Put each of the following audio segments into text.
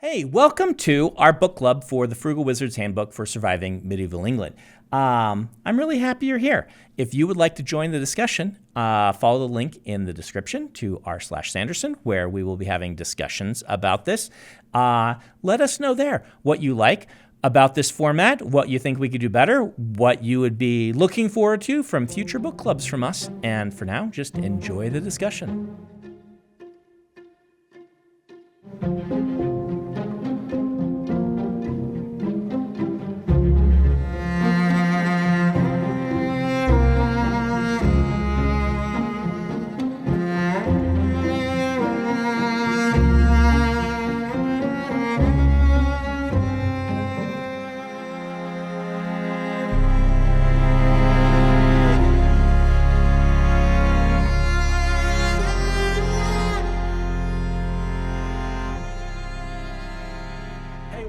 Hey, welcome to our book club for the Frugal Wizard's Handbook for Surviving Medieval England. I'm really happy you're here. If you would like to join the discussion, follow the link in the description to r/Sanderson, where we will be having discussions about this. Let us know there what you like about this format, what you think we could do better, what you would be looking forward to from future book clubs from us. And for now, just enjoy the discussion.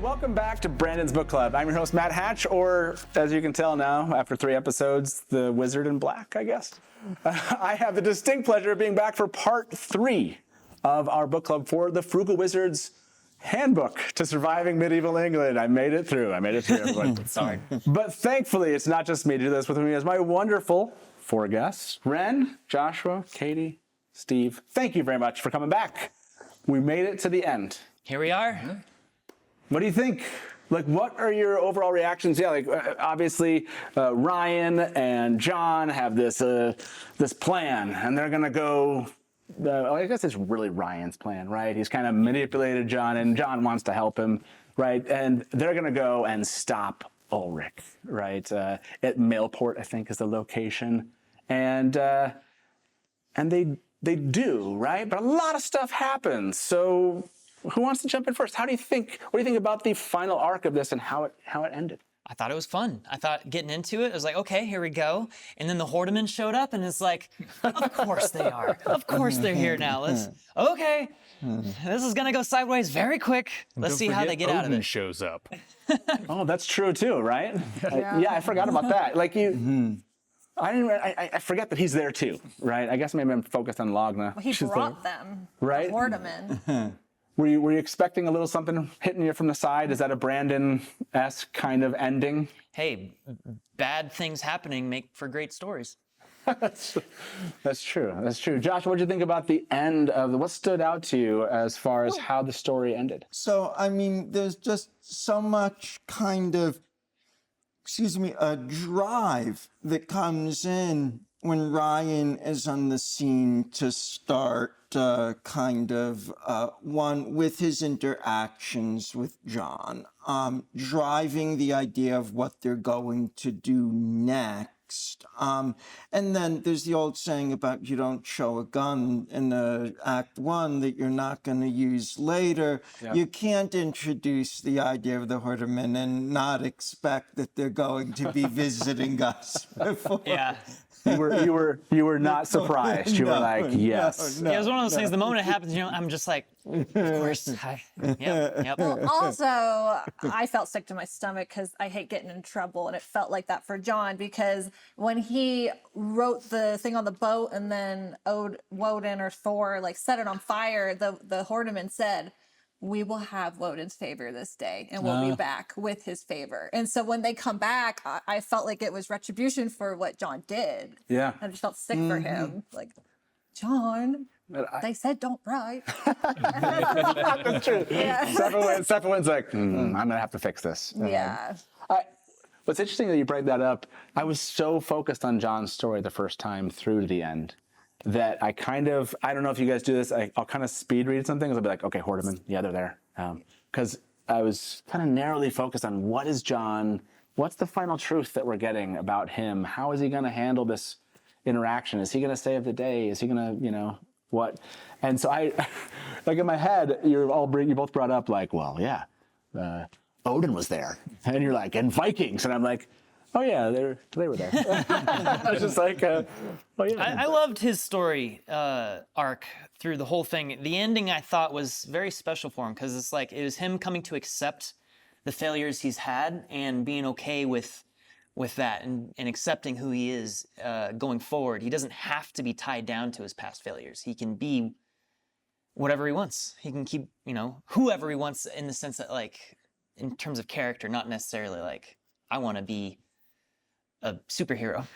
Welcome back to Brandon's Book Club. I'm your host, Matt Hatch, or as you can tell now, after 3 episodes, the Wizard in Black, I guess. I have the distinct pleasure of being back for part 3 of our book club for the Frugal Wizard's Handbook to Surviving Medieval England. I made it through, everyone. Sorry. But thankfully, it's not just me to do this with me as my wonderful 4 guests, Wren, Joshua, Katie, Steve. Thank you very much for coming back. We made it to the end. Here we are. What do you think? Like, what are your overall reactions? Yeah, like obviously Ryan and John have this plan, and they're gonna go. I guess it's really Ryan's plan, right? He's kind of manipulated John, and John wants to help him, right? And they're gonna go and stop Ulrich, right? At Mailport, I think, is the location, and they do, right? But a lot of stuff happens, so. Who wants to jump in first? What do you think about the final arc of this and how it ended? I thought it was fun. I thought getting into it, I was like, okay, here we go. And then the Hordemen showed up, and it's like, of course they are. Of course they're here now. Okay. This is gonna go sideways very quick. Let's see how they get out of it. Shows up. Oh, that's true too, right? Yeah, I forgot about that. Like I forget that he's there too, right? I guess maybe I'm focused on Logna. Well, he brought them, right? The Hordemen. Were you expecting a little something hitting you from the side? Is that a Brandon-esque kind of ending? Hey, bad things happening make for great stories. That's true. That's true. Josh, what did you think about the end of what stood out to you as far as how the story ended? So, I mean, there's just so much kind of, a drive that comes in when Ryan is on the scene to start one with his interactions with John, driving the idea of what they're going to do next. And then there's the old saying about you don't show a gun in Act 1 that you're not going to use later. Yep. You can't introduce the idea of the Hordemen and not expect that they're going to be visiting us before. Yeah. You were not surprised. You were like, yes. Yeah, it was one of those things. The moment it happens, I'm just like, of course. Yep. Well, also, I felt sick to my stomach because I hate getting in trouble, and it felt like that for John because when he wrote the thing on the boat and then Woden or Thor set it on fire, the Hordeman said, "We will have Woden's favor this day, and we'll be back with his favor." And so when they come back, I felt like it was retribution for what John did. Yeah. I just felt sick for him. Like, John, they said don't write. That's true. Yeah. Sefawyn's like, I'm going to have to fix this. Yeah. What's interesting that you bring that up, I was so focused on John's story the first time through to the end that I don't know if you guys do this, I'll kind of speed read something. I'll be like, okay, Hordemen, yeah, they're there. Because I was kind of narrowly focused on what's the final truth that we're getting about him? How is he going to handle this interaction? Is he going to save the day? Is he going to, what? And so I, in my head, you both brought up Odin was there. And you're like, and Vikings. And I'm like, oh yeah, they were there. I was just like, oh yeah. I loved his story arc through the whole thing. The ending I thought was very special for him because it's like it was him coming to accept the failures he's had and being okay with that and accepting who he is going forward. He doesn't have to be tied down to his past failures. He can be whatever he wants. He can keep, whoever he wants, in the sense that, like, in terms of character, not necessarily like, I want to be a superhero.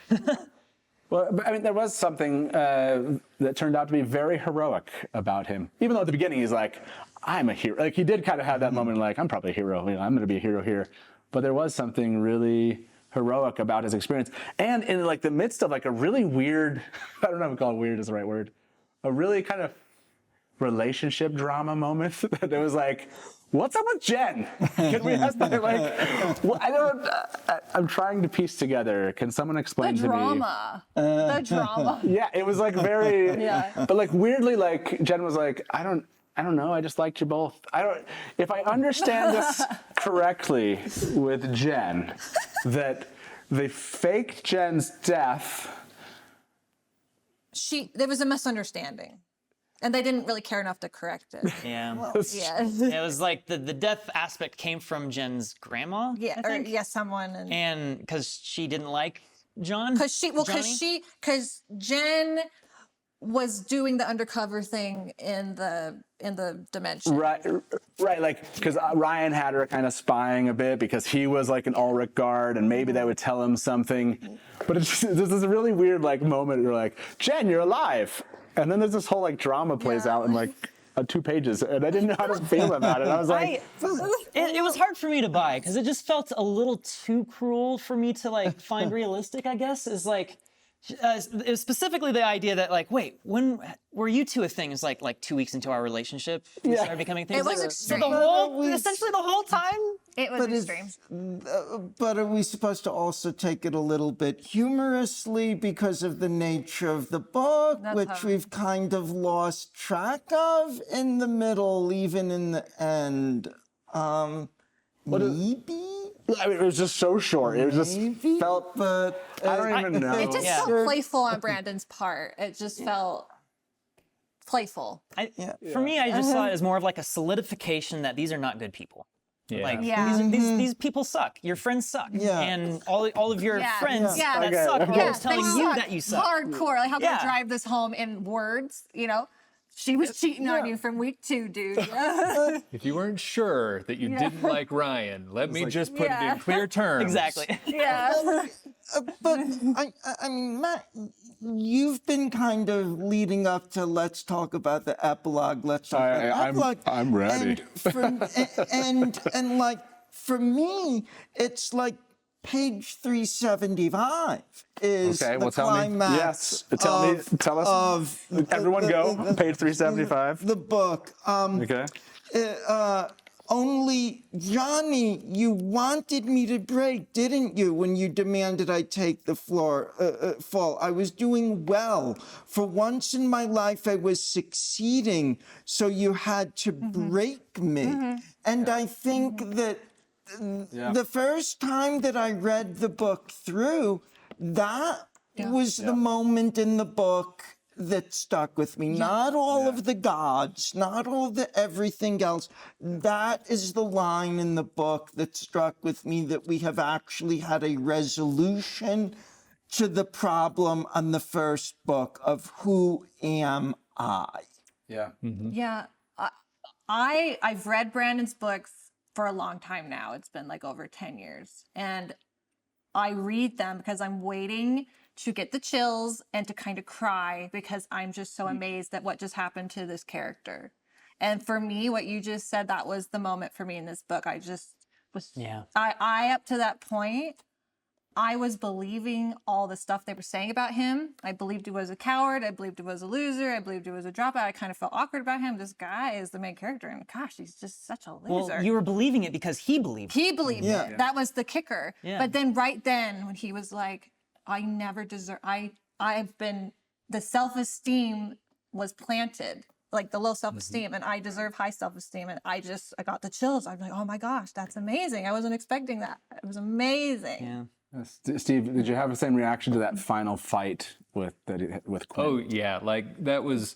Well, I mean, there was something that turned out to be very heroic about him. Even though at the beginning he's like, I'm a hero. Like, he did kind of have that moment like, I'm probably a hero. I'm going to be a hero here. But there was something really heroic about his experience. And in like the midst of like a really weird, I don't know if we call it weird is the right word, a really kind of relationship drama moment that it was like, what's up with Jen? Can we ask that? Like, well, I'm trying to piece together. Can someone explain The to me? The drama. Yeah, it was like very, Yeah. but like weirdly, like Jen was like, I don't know. I just liked you both. If I understand this correctly with Jen, that they faked Jen's death. There was a misunderstanding. And they didn't really care enough to correct it. Yeah. Yeah. It was like the death aspect came from Jen's grandma. Yeah, I or think. someone. And because she didn't like John. Because Jen was doing the undercover thing in the dimension. Right. Like, because Ryan had her kind of spying a bit because he was like an Ulrich guard, and maybe that would tell him something. But it's just, there's this really weird like moment. You're like, Jen, you're alive. And then there's this whole like drama plays out in like 2 pages, and I didn't know how to feel about it. I was like, it was hard for me to buy because it just felt a little too cruel for me to like find realistic, I guess. Is like, it was specifically the idea that like, wait, when were you two a thing? It's like 2 weeks into our relationship, we started becoming things. It was like, extreme. essentially the whole time. It was extreme. But are we supposed to also take it a little bit humorously because of the nature of the book, which we've kind of lost track of in the middle, even in the end? Maybe? I mean, it was just so short. It just felt, but I don't even know. It just felt playful on Brandon's part. It just felt playful. For me, I just saw it as more of like a solidification that these are not good people. Yeah. Like Yeah. these people suck. Your friends suck. Yeah. And all of your friends Yeah. that Okay. suck are Yeah, always telling they you suck that you suck. Hardcore. Like, how can Yeah. I drive this home in words? She was cheating on you from week 2, dude. If you weren't sure that you didn't like Ryan, let me just put it in clear terms. Exactly. Yeah. But I mean, Matt, you've been kind of leading up to let's talk about the epilogue. Let's talk about the epilogue. I'm ready. And like for me, it's like page 375 is Okay, the well, tell me. climax. Yes, tell us. Of Everyone go. Page 375. the book. Okay. Only, Johnny, you wanted me to break, didn't you, when you demanded I take the fall? I was doing well. For once in my life, I was succeeding, so you had to break me. And I think that the first time that I read the book through, that was the moment in the book that stuck with me. Not all of the gods, not all the everything else. That is the line in the book that struck with me, that we have actually had a resolution to the problem on the first book of who am I? Yeah. Yeah. I've read Brandon's books for a long time now. It's been like over 10 years. And I read them because I'm waiting to get the chills and to kind of cry because I'm just so amazed at what just happened to this character. And for me, what you just said, that was the moment for me in this book. I just was, I up to that point, I was believing all the stuff they were saying about him. I believed he was a coward. I believed he was a loser. I believed he was a dropout. I kind of felt awkward about him. This guy is the main character, and gosh, he's just such a loser. Well, you were believing it because he believed it. He believed it. That was the kicker. Yeah. But then right then, when he was like, I never deserve, I've been, the self-esteem was planted, like the low self-esteem, and I deserve high self-esteem. And I got the chills. I'm like, oh my gosh, that's amazing. I wasn't expecting that. It was amazing. Yeah. Steve, did you have the same reaction to that final fight with Quinn? Oh yeah, like that was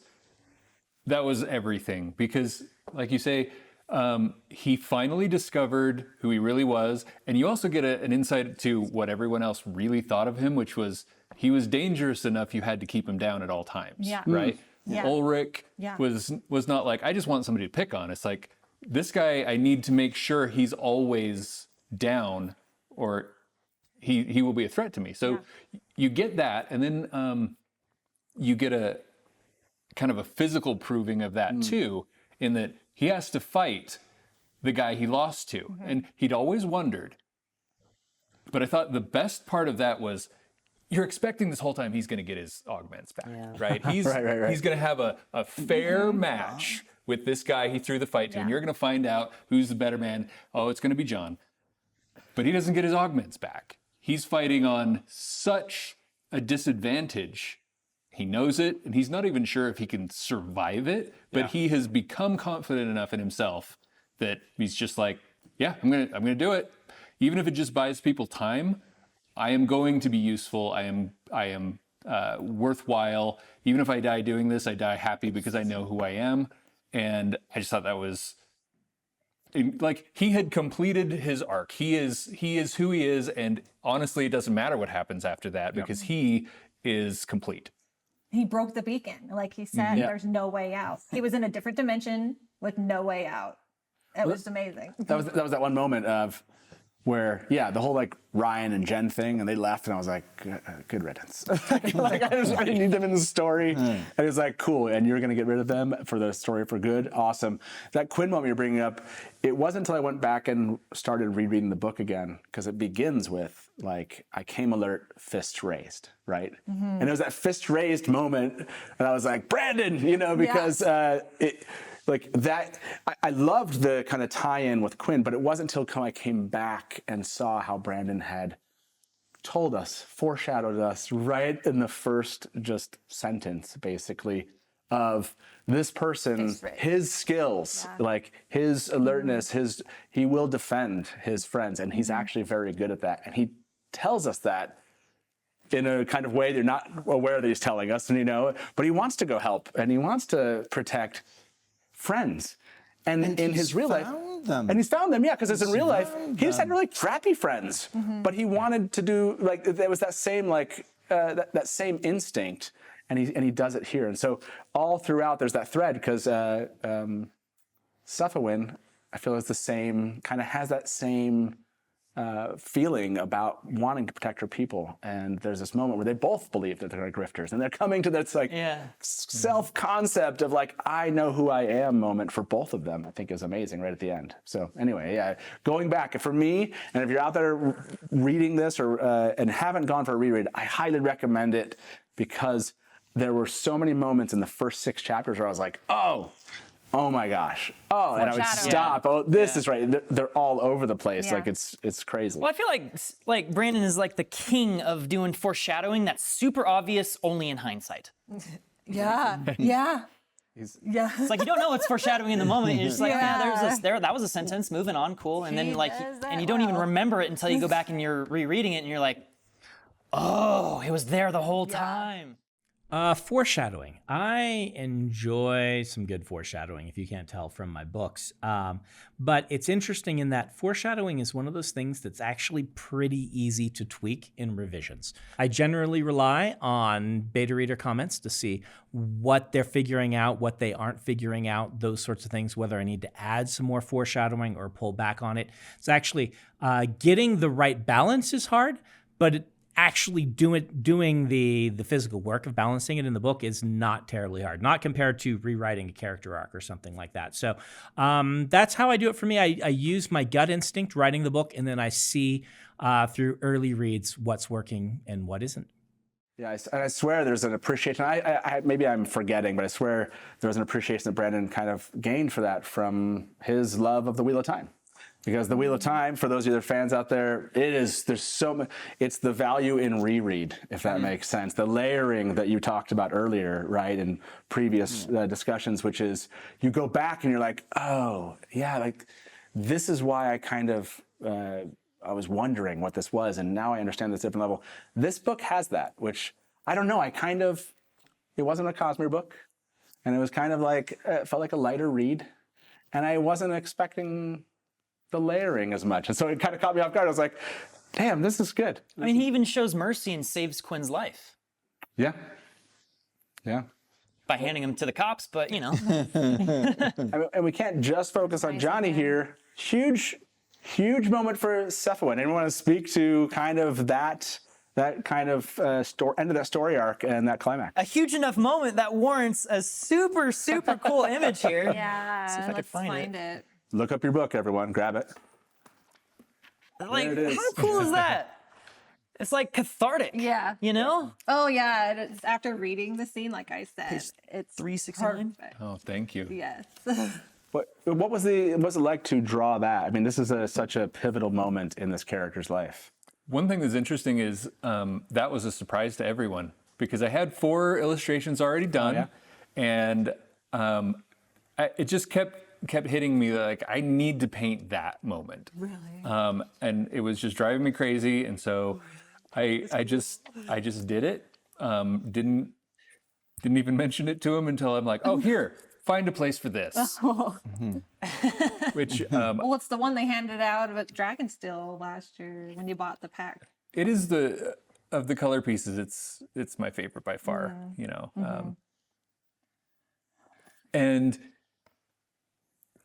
everything, because like you say, he finally discovered who he really was, and you also get an insight to what everyone else really thought of him, which was he was dangerous enough you had to keep him down at all times. Yeah. Right? Yeah. Ulrich Yeah. was not like, I just want somebody to pick on. It's like, this guy, I need to make sure he's always down, or he will be a threat to me. So you get that, and then you get a kind of a physical proving of that too, in that he has to fight the guy he lost to. And he'd always wondered, but I thought the best part of that was, you're expecting this whole time he's going to get his augments back, right? He's he's going to have a fair match with this guy he threw the fight to, and you're going to find out who's the better man. Oh, it's going to be John. But he doesn't get his augments back. He's fighting on such a disadvantage. He knows it, and he's not even sure if he can survive it, but he has become confident enough in himself that he's just like, yeah, I'm gonna do it. Even if it just buys people time, I am going to be useful. I am worthwhile. Even if I die doing this, I die happy because I know who I am. And I just thought that was like, he had completed his arc. He is who he is, and honestly, it doesn't matter what happens after that because he is complete. He broke the beacon. Like he said, there's no way out. He was in a different dimension with no way out. It was amazing. That was that one moment of where, the whole like Ryan and Jen thing, and they left, and I was like, good riddance. Like I didn't need them in the story. And it was like, cool, and you're gonna get rid of them for the story for good? Awesome. That Quinn moment you're bringing up, it wasn't until I went back and started rereading the book again, because it begins with like, I came alert, fist raised, right? And it was that fist raised moment, and I was like, Brandon, because it, like that, I loved the kind of tie-in with Quinn, but it wasn't until I came back and saw how Brandon had told us, foreshadowed us right in the first just sentence, basically, of this person, his skills, like his alertness, he will defend his friends, and he's actually very good at that. And he tells us that in a kind of way they're not aware that he's telling us, but he wants to go help, and he wants to protect friends. And in his real life, and he's found them, because it's in real life, he just had really crappy friends, but he wanted to do, like, there was that same, like, that same instinct, and he does it here. And so all throughout, there's that thread, because Sefawynn, I feel, is the same, kind of has that same feeling about wanting to protect her people. And there's this moment where they both believe that they're grifters, and they're coming to this like self-concept of like, I know who I am moment for both of them. I think is amazing right at the end. So anyway, going back for me, and if you're out there reading this or and haven't gone for a reread, I highly recommend it, because there were so many moments in the first 6 chapters where I was like, oh my gosh. Oh, and I would stop. Oh, this is right. They're all over the place. Like it's crazy. Well, I feel like Brandon is like the king of doing foreshadowing that's super obvious only in hindsight. It's It's like, you don't know it's foreshadowing in the moment. You're just like, that was a sentence, moving on, cool. And then like, and you don't even remember it until you go back and you're rereading it, and you're like, oh, it was there the whole time. Foreshadowing. I enjoy some good foreshadowing, if you can't tell from my books. But it's interesting in that foreshadowing is one of those things that's actually pretty easy to tweak in revisions. I generally rely on beta reader comments to see what they're figuring out, what they aren't figuring out, those sorts of things, whether I need to add some more foreshadowing or pull back on it. It's actually getting the right balance is hard, but actually doing the physical work of balancing it in the book is not terribly hard, not compared to rewriting a character arc or something like that. So that's how I do it for me. I use my gut instinct writing the book, and then I see through early reads what's working and what isn't. Yeah, and I swear there's an appreciation. I maybe I'm forgetting, but I swear there was an appreciation that Brandon kind of gained for that from his love of the Wheel of Time. Because the Wheel of Time, for those of you that are fans out there, there's so much, it's the value in reread, if that makes sense. The layering that you talked about earlier, right, in previous discussions, which is you go back and you're like, oh, yeah, like this is why I kind of, I was wondering what this was, and now I understand this different level. This book has that, which I don't know, it wasn't a Cosmere book, and it was kind of like, it felt like a lighter read, and I wasn't expecting the layering as much. And so it kind of caught me off guard. I was like, damn, this is good. I mean, he even shows mercy and saves Quinn's life. Yeah. Yeah. by handing him to the cops, but you know. And we can't just focus on Johnny here. Huge moment for Sefawynn. Anyone want to speak to kind of that kind of end of that story arc and that climax? A huge enough moment that warrants a super, super cool image here. Yeah, See if I can let's find it. Look up your book, everyone. Grab it. Like, There it is. how cool is that? It's like cathartic. Yeah. You know? Oh yeah, it's after reading the scene, like I said, it's 369. perfect. Oh, thank you. Yes. What was it like to draw that? I mean, this is such a pivotal moment in this character's life. One thing that's interesting is that was a surprise to everyone because I had 4 illustrations already done, and it just kept hitting me like I need to paint that moment. Really? And it was just driving me crazy, and so I just did it. Didn't even mention it to him until I'm like, oh, here, find a place for this. Which Well, it's the one they handed out at Dragonsteel last year when you bought the pack. it is of the color pieces, it's my favorite by far. You know, and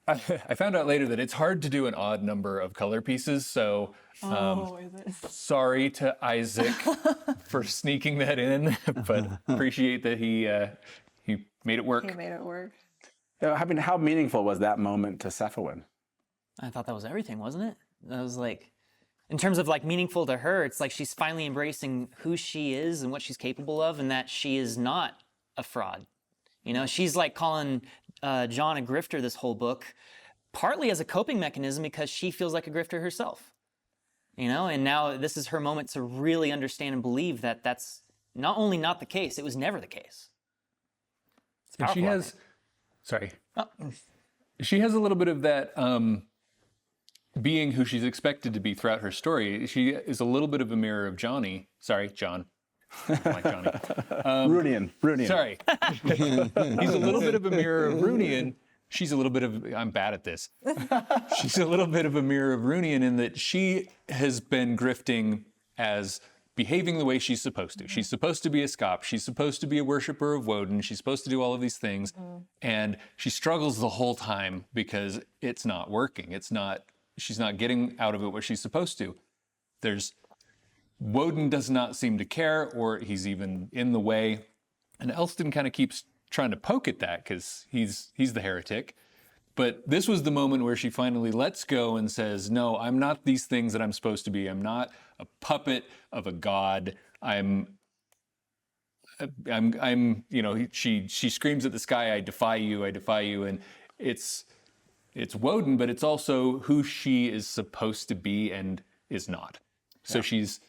I found out later that it's hard to do an odd number of color pieces. So Is it? sorry to Isaac for sneaking that in, but appreciate that he made it work. He made it work. I mean, how meaningful was that moment to Sefawynn? I thought that was everything, wasn't it? That was like, in terms of like meaningful to her, it's like she's finally embracing who she is and what she's capable of, and that she is not a fraud. You know, she's like calling John a grifter this whole book, partly as a coping mechanism because she feels like a grifter herself. You know, and now this is her moment to really understand and believe that that's not only not the case, it was never the case. It's And she powerful, I has, think. sorry, she has a little bit of that being who she's expected to be throughout her story. She is a little bit of a mirror of Johnny. Sorry, John. I don't like Johnny. Runian. Sorry. He's a little bit of a mirror of Runian. She's a little bit of, I'm bad at this. She's a little bit of a mirror of Runian in that she has been grifting as behaving the way she's supposed to. She's supposed to be a scop. She's supposed to be a worshiper of Woden. She's supposed to do all of these things. And she struggles the whole time because it's not working. She's not getting out of it what she's supposed to. Woden does not seem to care, or he's even in the way. And Elston kind of keeps trying to poke at that because he's the heretic. But this was the moment where she finally lets go and says, no, I'm not these things that I'm supposed to be. I'm not a puppet of a god. I'm you know, she screams at the sky, I defy you. And it's Woden, but it's also who she is supposed to be and is not. So she's...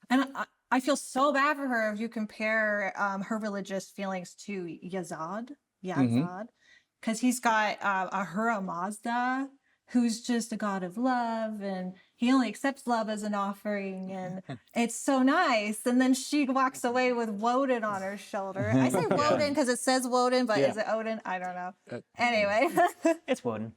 And I feel so bad for her if you compare her religious feelings to Yazad, because he's got Ahura Mazda, who's just a god of love, and he only accepts love as an offering, and it's so nice. And then she walks away with Woden on her shoulder. I say Woden because it says Woden, but is it Odin? I don't know. Anyway. It's Woden.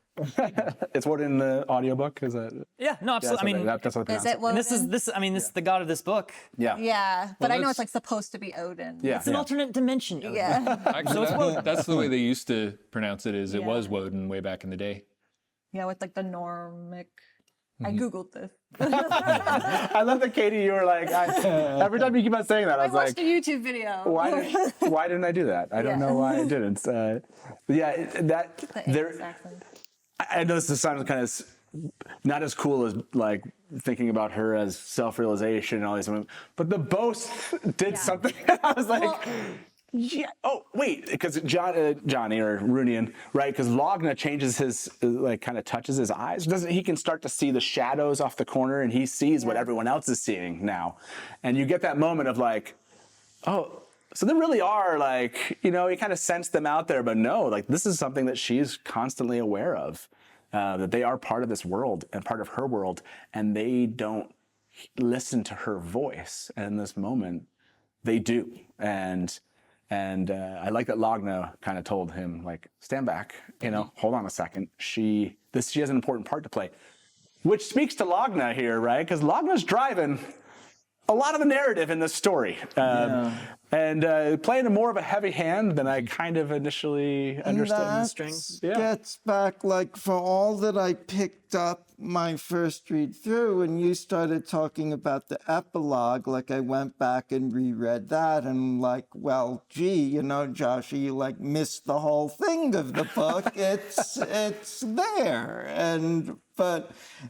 It's Woden in the audiobook, is it? Yeah, no, absolutely. I mean, that's what they Is pronounce it Woden? and this is the god of this book. Yeah. Yeah, but I know that's- it's like supposed to be Odin. Yeah. It's an alternate dimension. Yeah. Actually, that's the way they used to pronounce it, is it Yeah. was Woden way back in the day. Yeah, with like the Normic. I Googled this. I love that, Katie, you were like, every time you keep on saying that, I I was watched like, a YouTube video. why didn't I do that? I don't Yeah. know why I didn't. But yeah, that The there. English accent. I know this sounds kind of not as cool as like thinking about her as self-realization and all these women, but the boast did something. I was like, yeah. Oh wait, because Johnny or Runian, right? Because Logna changes his like kind of touches his eyes. He can start to see the shadows off the corner, and he sees what everyone else is seeing now, and you get that moment of like, oh. So they really are like, you know, you kind of sense them out there, but no, like this is something that she's constantly aware of, that they are part of this world and part of her world, and they don't listen to her voice. And in this moment, they do. And I like that Logna kind of told him, like, stand back, you know, hold on a second. She has an important part to play, which speaks to Logna here, right? Because Logna's driving a lot of the narrative in this story. and playing more of a heavy hand than I kind of initially understood. That strings. gets back, like, for all that I picked up my first read through, and you started talking about the epilogue, like, I went back and reread that, and like, well, gee, you know, Joshua, you like missed the whole thing of the book. It's there, and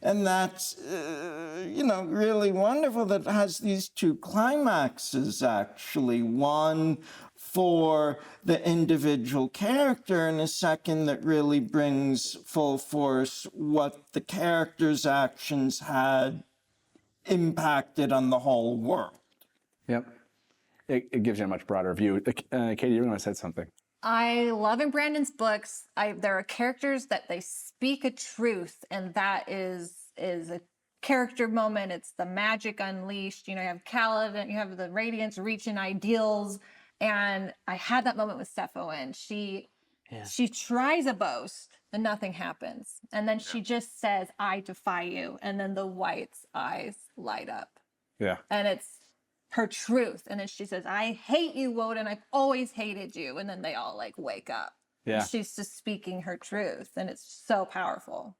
that's you know, really wonderful that it has these two climaxes, actually. One for the individual character, and a second that really brings full force what the character's actions had impacted on the whole world. Yep. It gives you a much broader view. Katie, you were going to say something. I love in Brandon's books, there are characters that they speak a truth, and that is a character moment. It's the magic unleashed. You know, you have Kaladin, you have the Radiance reaching ideals, and I had that moment with Sefawynn. She tries a boast and nothing happens, and then she just says, "I defy you," and then the White's eyes light up. Yeah. And it's her truth. And then she says, "I hate you, Woden. I've always hated you." And then they all like wake up. Yeah. And she's just speaking her truth. And it's so powerful.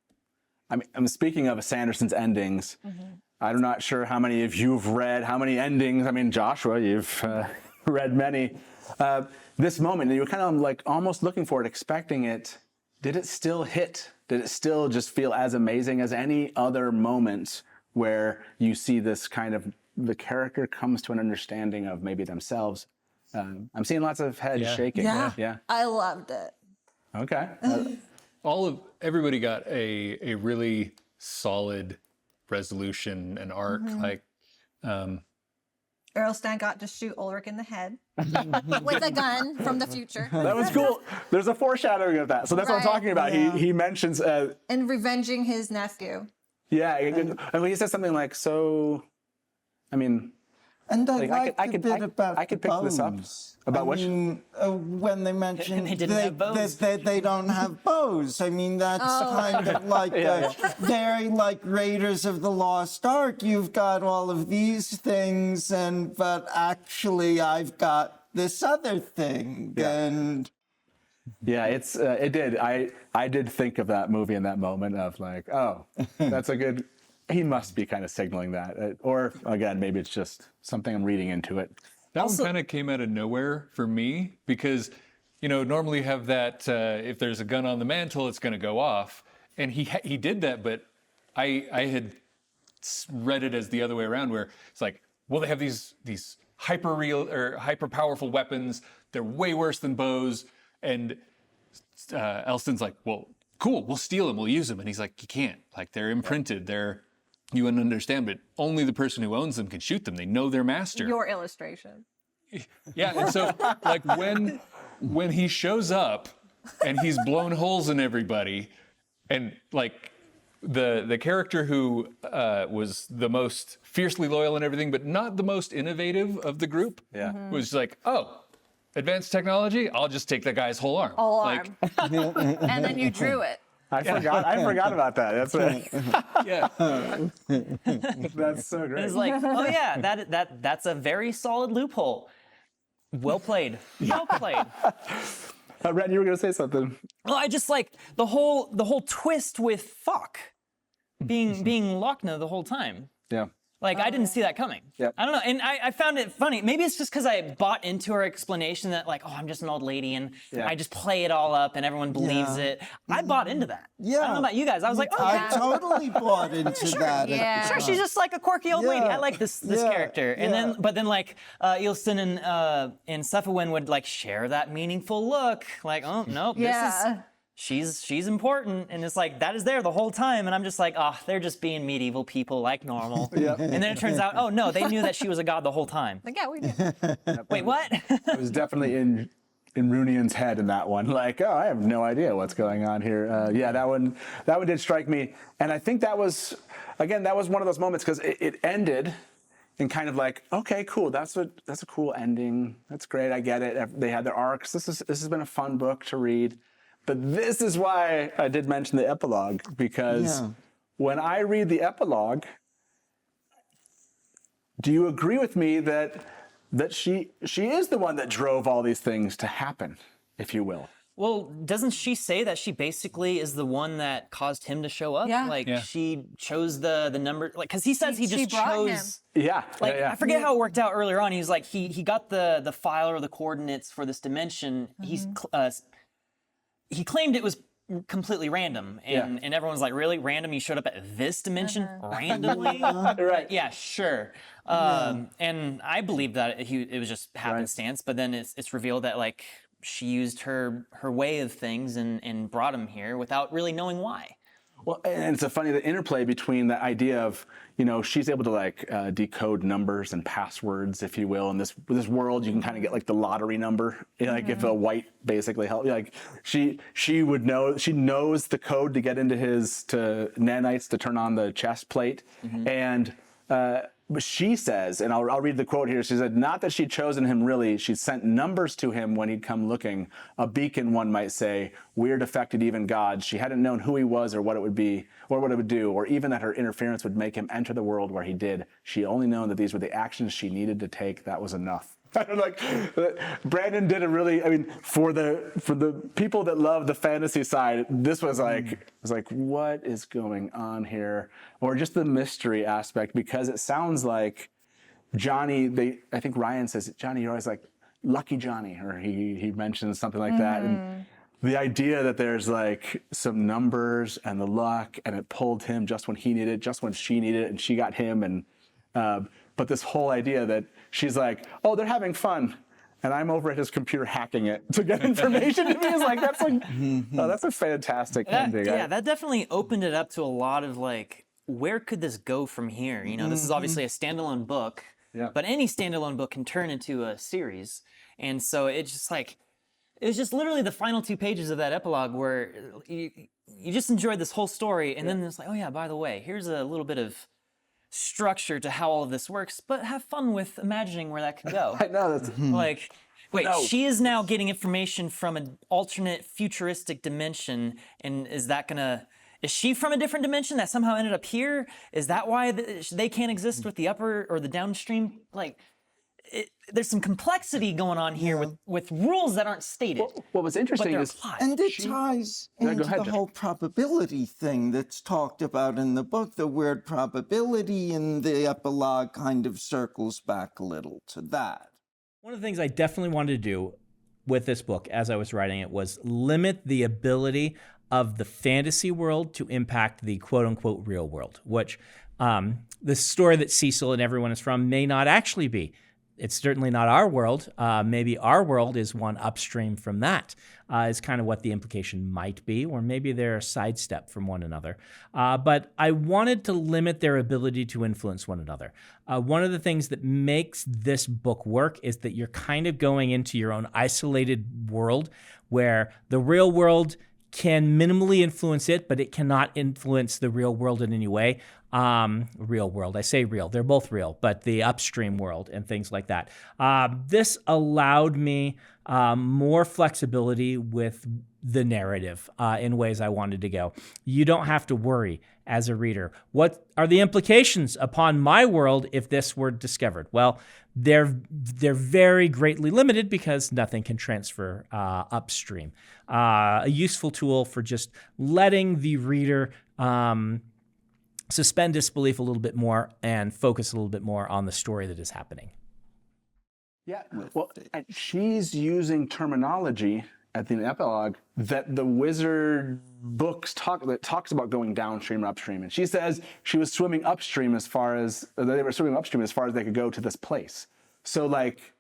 I'm speaking of Sanderson's endings. I'm not sure how many of you have read how many endings. I mean, Joshua, you've read many. This moment, you were kind of like almost looking for it, expecting it. Did it still hit? Did it still just feel as amazing as any other moment where you see this kind of, the character comes to an understanding of maybe themselves? I'm seeing lots of heads shaking. Yeah. I loved it. Okay. Everybody got a really solid resolution and arc. Like, Erlstein got to shoot Ulrich in the head with a gun from the future. That was cool. There's a foreshadowing of that. So that's what I'm talking about. He mentions... and revenging his nephew. Yeah. And when he says something like, so... I mean... And I Like, like I the could- bit about I could pick this up. bows. About what? When they mentioned They didn't have bows. they don't have bows. I mean, that's kind of like very like Raiders of the Lost Ark. You've got all of these things, but actually I've got this other thing. And Yeah, it did. I did think of that movie in that moment of like, oh, that's a good... He must be kind of signaling that. Or, again, maybe it's just something I'm reading into it. that one kind of came out of nowhere for me because, you know, normally you have that, if there's a gun on the mantle, it's going to go off. And he did that, but I had read it as the other way around where it's like, well, they have these hyper real or hyper powerful weapons. They're way worse than bows. And Elston's like, well, cool, we'll steal them, we'll use them. And he's like, you can't. Like, they're imprinted. You wouldn't understand, but only the person who owns them can shoot them. They know their master. Your illustration. Yeah, and so like when he shows up and he's blown holes in everybody, and like the character who was the most fiercely loyal and everything, but not the most innovative of the group, was like, oh, advanced technology, I'll just take that guy's whole arm. Whole like, arm. And then you drew it. I forgot about that. That's yeah. that's so great. It's like, oh yeah, that's a very solid loophole. Well played. Well played. Wren, you were going to say something. Well, I just like the whole twist with fuck being Logna the whole time. Yeah. Like, I didn't see that coming. Yep. I don't know. And I found it funny. Maybe it's just because I bought into her explanation that, like, oh, I'm just an old lady and I just play it all up and everyone believes it. I bought into that. Yeah. I don't know about you guys. I was like, oh, I totally bought into that. Yeah. sure, she's just like a quirky old lady. I like this Yeah. character. And then like Ilston and Sefawynn would like share that meaningful look. Like, oh no, she's important, and it's like that is there the whole time, and I'm just like, oh, they're just being medieval people like normal. And then it turns out, oh no, they knew that she was a god the whole time. Like, yeah, we did. Wait, what? It was definitely in Runian's head in that one. Like, oh, I have no idea what's going on here. Yeah, that one did strike me, and I think that was one of those moments because it ended in kind of like, okay, cool, that's a cool ending. That's great. I get it. They had their arcs. This has been a fun book to read. But this is why I did mention the epilogue, because when I read the epilogue, do you agree with me that that she is the one that drove all these things to happen, if you will. Well, doesn't she say that she basically is the one that caused him to show up? Yeah. Like Yeah. she chose the number, like, because he says he She just brought him. chose. Yeah. Like yeah. I forget how it worked out earlier on. He was like he got the file or the coordinates for this dimension. He claimed it was completely random, and everyone's like, really random? You showed up at this dimension randomly? Right. Yeah, sure. And I believe that it was just happenstance, but then it's revealed that like she used her way of things and brought him here without really knowing why. Well, and it's a funny the interplay between the idea of, you know, she's able to like decode numbers and passwords, if you will. In this world, you can kind of get like the lottery number, like if a white basically help, like she would know, she knows the code to get into to nanites to turn on the chest plate, and but she says, and I'll read the quote here. She said, "Not that she'd chosen him really. She sent numbers to him when he'd come looking. A beacon, one might say. Weird affected even gods. She hadn't known who he was or what it would be, or what it would do, or even that her interference would make him enter the world where he did. She only known that these were the actions she needed to take. That was enough." Like Brandon did a really, I mean, for the people that love the fantasy side, this was like, what is going on here? Or just the mystery aspect, because it sounds like Johnny, I think Ryan says, Johnny, you're always like lucky Johnny, or he mentions something like that. And the idea that there's like some numbers and the luck, and it pulled him just when he needed it, just when she needed it, and she got him. And but this whole idea that she's like, oh, they're having fun, and I'm over at his computer hacking it to get information to me, is like, that's like, oh, that's a fantastic ending. Yeah, that definitely opened it up to a lot of like, where could this go from here? You know, this is obviously a standalone book, but any standalone book can turn into a series. And so it was just literally the final 2 pages of that epilogue where you just enjoyed this whole story, and then it's like, oh yeah, by the way, here's a little bit of structure to how all of this works, but have fun with imagining where that could go. I know that's Like, wait, she is now getting information from an alternate futuristic dimension, and is she from a different dimension that somehow ended up here? Is that why they can't exist with the upper or the downstream? Like, there's some complexity going on here with rules that aren't stated. what was interesting is, And it ties into the whole probability thing that's talked about in the book. The word probability in the epilogue kind of circles back a little to that. One of the things I definitely wanted to do with this book as I was writing it was limit the ability of the fantasy world to impact the quote-unquote real world, which the story that Cecil and everyone is from may not actually be. It's certainly not our world. Maybe our world is one upstream from that, is kind of what the implication might be, or maybe they're a sidestep from one another. But I wanted to limit their ability to influence one another. One of the things that makes this book work is that you're kind of going into your own isolated world where the real world can minimally influence it, but it cannot influence the real world in any way. Real world, I say real, they're both real, but the upstream world and things like that. This allowed me more flexibility with the narrative in ways I wanted to go. You don't have to worry as a reader. What are the implications upon my world if this were discovered? Well, they're very greatly limited because nothing can transfer upstream. A useful tool for just letting the reader suspend disbelief a little bit more and focus a little bit more on the story that is happening. Yeah, well, and she's using terminology at the epilogue that the wizard books talks about going downstream or upstream. And she says she was swimming upstream as far as they could go to this place. So like,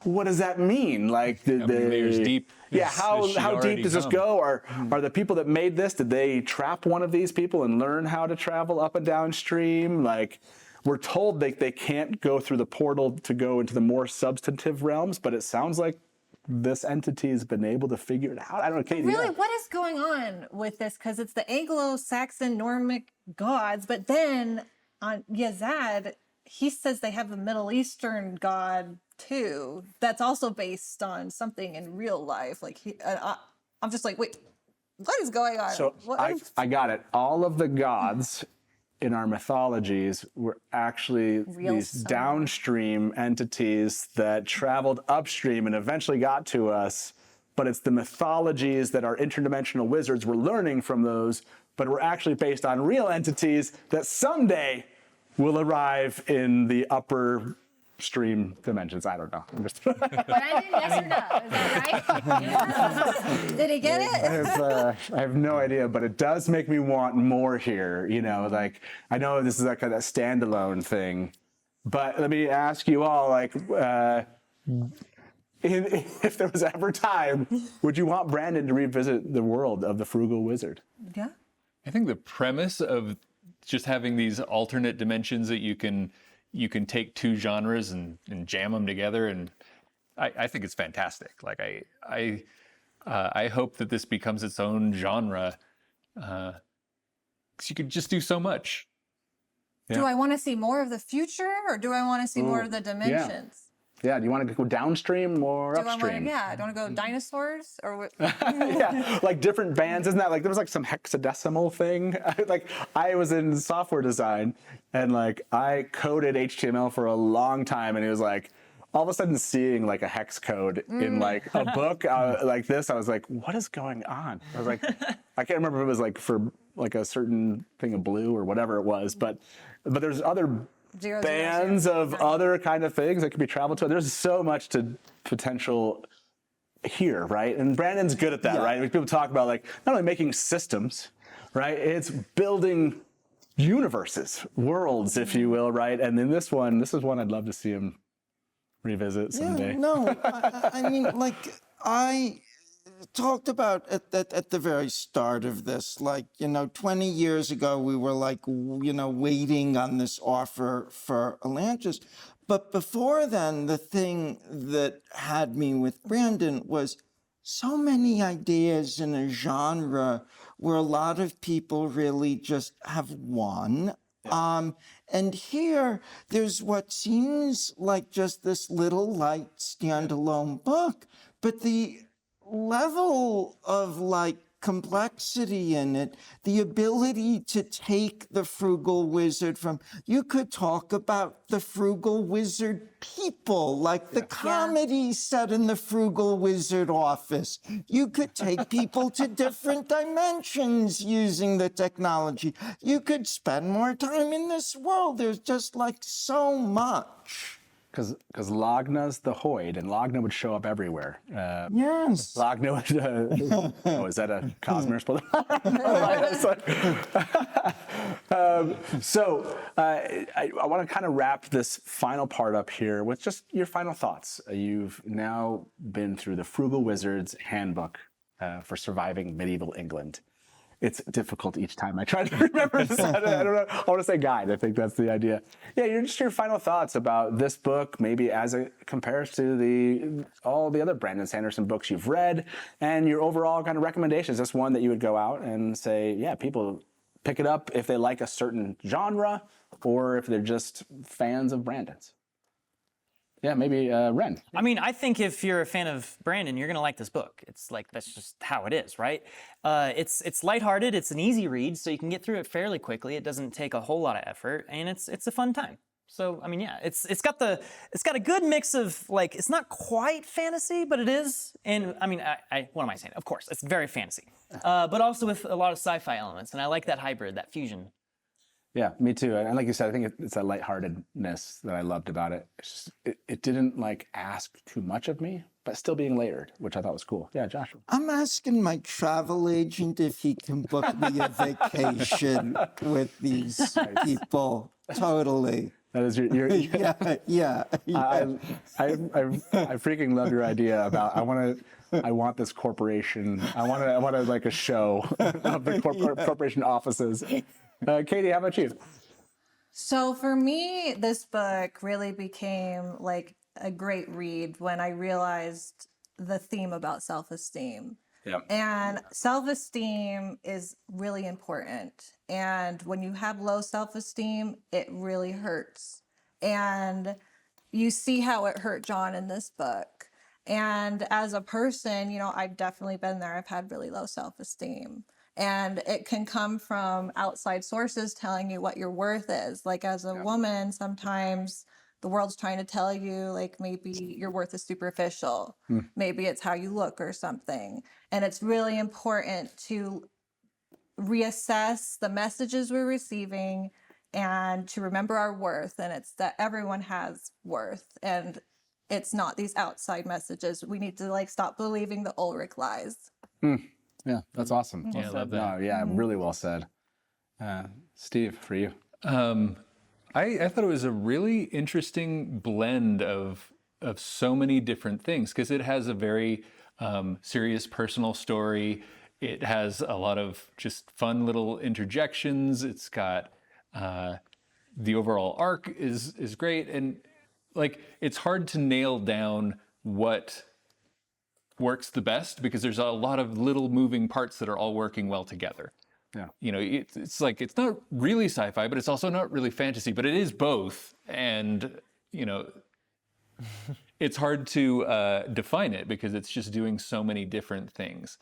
what does that mean? Like, How many layers deep? Yeah, how deep does this go? Are the people that made this, did they trap one of these people and learn how to travel up and downstream? Like, we're told they can't go through the portal to go into the more substantive realms, but it sounds like this entity has been able to figure it out. I don't know, Katie. Really, what is going on with this? Because it's the Anglo-Saxon Nordic gods, but then on Yazad, he says they have a Middle Eastern god too. That's also based on something in real life. Like I'm just like, wait, what is going on? So I got it. All of the gods in our mythologies were actually Real these souls. downstream entities that traveled upstream and eventually got to us. But it's the mythologies that our interdimensional wizards were learning from those, but were actually based on real entities that someday will arrive in the upper stream dimensions. I don't know. I'm just Brandon, yes or no? Is that right? Did he get it? I have no idea, but it does make me want more here. You know, like, I know this is like a standalone thing, but let me ask you all, like, if there was ever time, would you want Brandon to revisit the world of the Frugal Wizard? Yeah. I think the premise of just having these alternate dimensions that you can take two genres and jam them together, and I think it's fantastic. Like I hope that this becomes its own genre, because you could just do so much. Do I want to see more of the future, or do I want to see more of the dimensions? Yeah, do you want to go downstream or Do I upstream? want to go dinosaurs or what? Yeah, like different bands. Isn't that like, there was like some hexadecimal thing? Like, I was in software design and like I coded HTML for a long time, and it was like, all of a sudden seeing like a hex code in like a book like this, I was like, what is going on? I was like, I can't remember if it was like for like a certain thing of blue or whatever it was, but there's other bands of other kind of things that could be traveled to. There's so much to potential here, right? And Brandon's good at that, right? Like, people talk about like not only making systems, right? It's building universes, worlds, if you will, right? And then this is one I'd love to see him revisit someday. Yeah, no, I mean, like, I talked about at the very start of this, like, 20 years ago, we were like, waiting on this offer for Atlantis. But before then, the thing that had me with Brandon was so many ideas in a genre where a lot of people really just have one. And here, there's what seems like just this little light standalone book, but the level of like complexity in it, the ability to take the Frugal Wizard from, you could talk about the Frugal Wizard people, like the comedy set in the Frugal Wizard office. You could take people to different dimensions using the technology. You could spend more time in this world. There's just like so much. Because Logna's the Hoid, and Logna would show up everywhere. Yes. Logna would, is that a Cosmere spell? I want to kind of wrap this final part up here with just your final thoughts. You've now been through the Frugal Wizard's Handbook for surviving medieval England. It's difficult each time I try to remember. I don't know. I want to say guide. I think that's the idea. Yeah, your final thoughts about this book, maybe as it compares to all the other Brandon Sanderson books you've read, and your overall kind of recommendations. That's one that you would go out and say, yeah, people pick it up if they like a certain genre, or if they're just fans of Brandon's. Yeah, maybe Wren. I mean, I think if you're a fan of Brandon, you're gonna like this book. It's like, that's just how it is, right? It's lighthearted. It's an easy read, so you can get through it fairly quickly. It doesn't take a whole lot of effort, and it's a fun time. So I mean, yeah, it's got a good mix of, like, it's not quite fantasy, but it is. And I mean, what am I saying? Of course, it's very fantasy, but also with a lot of sci-fi elements, and I like that hybrid, that fusion. Yeah, me too. And like you said, I think it's that lightheartedness that I loved about it. It's just, it didn't like ask too much of me, but still being layered, which I thought was cool. Yeah, Joshua. I'm asking my travel agent if he can book me a vacation with these people. Totally. That is your Yeah. I freaking love your idea about I want this corporation. I want like a show of the corporation offices. Katie, how about you? So for me, this book really became like a great read when I realized the theme about self-esteem. Yeah. And self-esteem is really important. And when you have low self-esteem, it really hurts. And you see how it hurt John in this book. And as a person, I've definitely been there. I've had really low self-esteem. And it can come from outside sources telling you what your worth is. Like as a woman, sometimes the world's trying to tell you, like, maybe your worth is superficial. Maybe it's how you look or something. And it's really important to reassess the messages we're receiving and to remember our worth. And it's that everyone has worth. And it's not these outside messages. We need to like stop believing the Ulrich lies. Yeah, that's awesome. Yeah, I love that. No, yeah, really well said. Steve, for you. I thought it was a really interesting blend of so many different things, because it has a very serious personal story. It has a lot of just fun little interjections. It's got the overall arc is great, and like it's hard to nail down what works the best, because there's a lot of little moving parts that are all working well together. Yeah. You know, it's like, it's not really sci-fi, but it's also not really fantasy, but it is both. And, you know, it's hard to define it because it's just doing so many different things.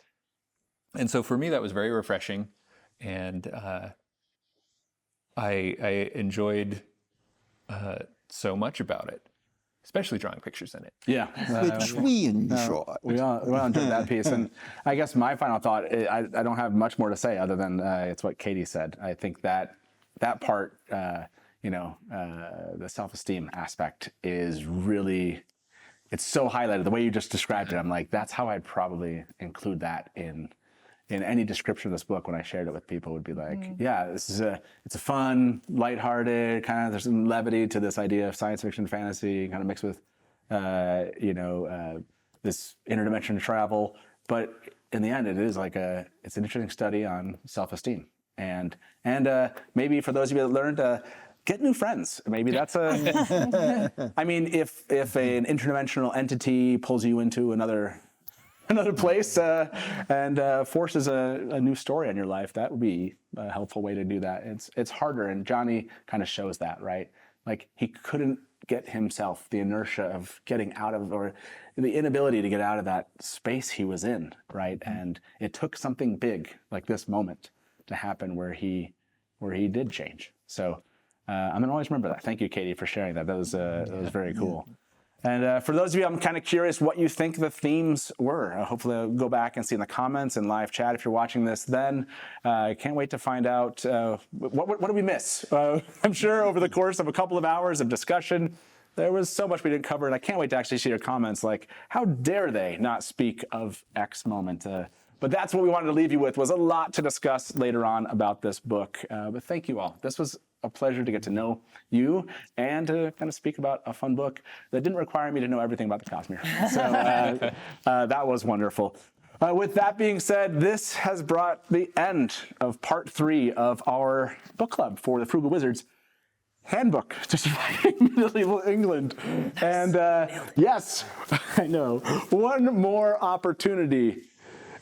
And so for me, that was very refreshing. And I enjoyed so much about it, especially drawing pictures in it. Yeah. Which we enjoy. We all enjoyed that piece. And I guess my final thought, I don't have much more to say other than it's what Katie said. I think that part, the self-esteem aspect is really, it's so highlighted. The way you just described it, I'm like, that's how I'd probably include that in any description of this book. When I shared it with people, would be like, yeah, it's a fun, lighthearted, kind of, there's some levity to this idea of science fiction, fantasy, kind of mixed with, this interdimensional travel. But in the end, it is like it's an interesting study on self-esteem. And maybe for those of you that learned, get new friends. Maybe that's I mean, if an interdimensional entity pulls you into another place and forces a new story in your life, that would be a helpful way to do that. It's harder, and Johnny kind of shows that, right? Like, he couldn't get himself, the inertia of getting out of, or the inability to get out of that space he was in, right? And it took something big like this moment to happen where he did change. So I'm gonna always remember that. Thank you, Katie, for sharing that. That was very cool. And for those of you, I'm kind of curious what you think the themes were. Hopefully I'll go back and see in the comments and live chat if you're watching this then. I can't wait to find out what did we miss? I'm sure over the course of a couple of hours of discussion, there was so much we didn't cover, and I can't wait to actually see your comments, like, how dare they not speak of X moment? But that's what we wanted to leave you with, was a lot to discuss later on about this book. But thank you all. This was a pleasure to get to know you and to kind of speak about a fun book that didn't require me to know everything about the Cosmere. So that was wonderful. With that being said, this has brought the end of part 3 of our book club for the Frugal Wizards. Handbook to Surviving Medieval England. And yes, I know, one more opportunity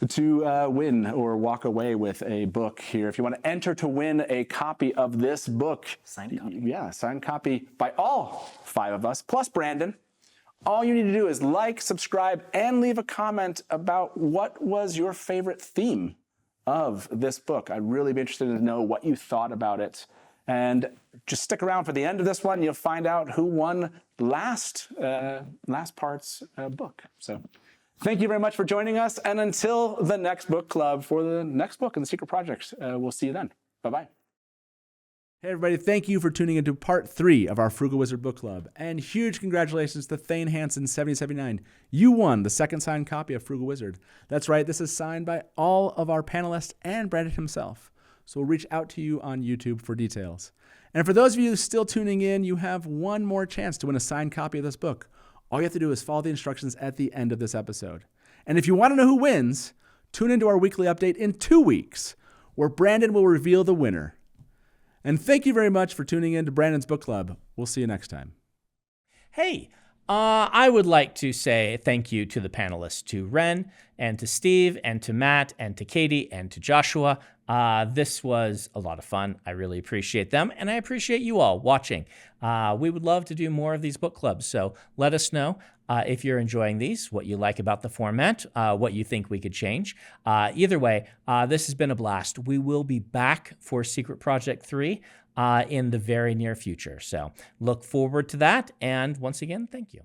to win or walk away with a book here. If you want to enter to win a copy of this book, Signed copy. Yeah, signed copy by all 5 of us, plus Brandon. All you need to do is like, subscribe, and leave a comment about what was your favorite theme of this book. I'd really be interested to know what you thought about it. And just stick around for the end of this one. You'll find out who won last part's book. So thank you very much for joining us. And until the next book club for the next book in the Secret Projects, we'll see you then. Bye-bye. Hey everybody, thank you for tuning into part 3 of our Frugal Wizard Book Club. And huge congratulations to Thane Hansen 7079. You won the second signed copy of Frugal Wizard. That's right, this is signed by all of our panelists and Brandon himself. So we'll reach out to you on YouTube for details. And for those of you still tuning in, you have one more chance to win a signed copy of this book. All you have to do is follow the instructions at the end of this episode. And if you want to know who wins, tune into our weekly update in 2 weeks, where Brandon will reveal the winner. And thank you very much for tuning in to Brandon's Book Club. We'll see you next time. Hey, I would like to say thank you to the panelists, to Wren and to Steve and to Matt and to Katie and to Joshua. This was a lot of fun. I really appreciate them, and I appreciate you all watching. We would love to do more of these book clubs, so let us know if you're enjoying these, what you like about the format, what you think we could change. Either way, this has been a blast. We will be back for Secret Project 3 in the very near future, so look forward to that, and once again, thank you.